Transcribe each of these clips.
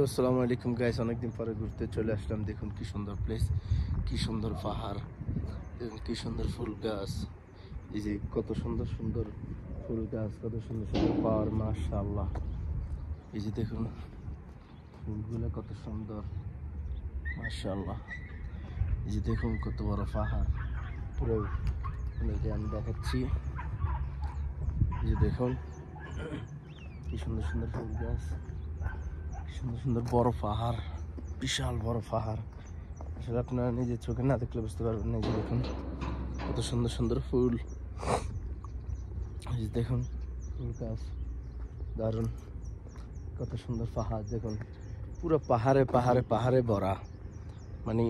আসসালামু আলাইকুম গাইস, অনেকদিন পরে ঘুরতে চলে আসলাম। দেখুন কি সুন্দর প্লেস, কি সুন্দর পাহাড়, দেখুন কি সুন্দর ফুল গাছ। এই যে কত সুন্দর সুন্দর ফুল গাছ, কত সুন্দর সুন্দর পাহাড়, মাশাআল্লাহ। এই যে দেখুন ফুলগুলো কত সুন্দর, মাশাআল্লাহ। এই যে দেখুন কত বড় পাহাড়, পুরো আমি দেখাচ্ছি। এই যে দেখুন কি সুন্দর সুন্দর ফুল গাছ, সুন্দর সুন্দর বড় পাহাড়, বিশাল বড় পাহাড়। আসলে আপনারা নিজের চোখে না দেখলে বুঝতে পারবেন না। যে দেখুন কত সুন্দর সুন্দর ফুল, এই যে দেখুন ফুল গাছ, দারুণ। কত সুন্দর পাহাড়, দেখুন পুরো পাহাড়ে পাহাড়ে পাহাড়ে ভরা। মানে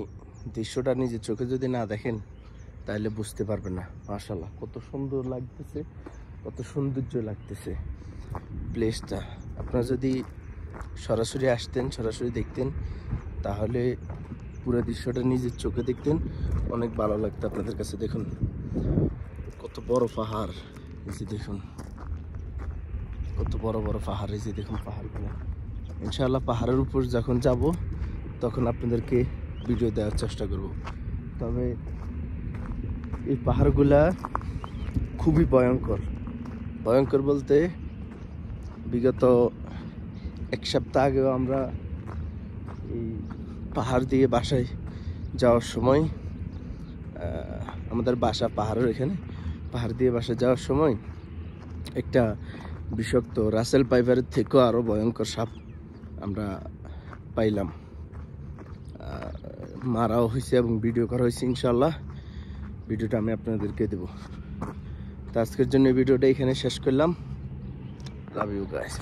দৃশ্যটা নিজের চোখে যদি না দেখেন তাহলে বুঝতে পারবেন না। মাশাআল্লাহ, কত সুন্দর লাগতেছে, কত সৌন্দর্য লাগতেছে প্লেসটা। আপনারা যদি সরাসরি আসতেন, সরাসরি দেখতেন, তাহলে পুরো দৃশ্যটা নিজের চোখে দেখতেন, অনেক ভালো লাগতো আপনাদের কাছে। দেখুন কত বড় পাহাড়, এই যে দেখুন কত বড় বড় পাহাড়। এই যে দেখুন পাহাড়গুলো। ইনশাআল্লাহ পাহাড়ের উপর যখন যাব তখন আপনাদেরকে ভিডিও দেওয়ার চেষ্টা করব। তবে এই পাহাড়গুলা খুবই ভয়ঙ্কর। ভয়ঙ্কর বলতে বিগত এক সপ্তাহ আগেও আমরা এই পাহাড় দিয়ে বাসায় যাওয়ার সময়, আমাদের বাসা পাহাড়ের এখানে, পাহাড় দিয়ে বাসায় যাওয়ার সময় একটা বিষাক্ত রাসেল পাইপারের থেকেও আরও ভয়ঙ্কর সাপ আমরা পাইলাম। মারাও হয়েছে এবং ভিডিও করা হয়েছে। ইনশাআল্লাহ ভিডিওটা আমি আপনাদেরকে দেব। তো আজকের জন্য ভিডিওটা এখানে শেষ করলাম। Love you guys.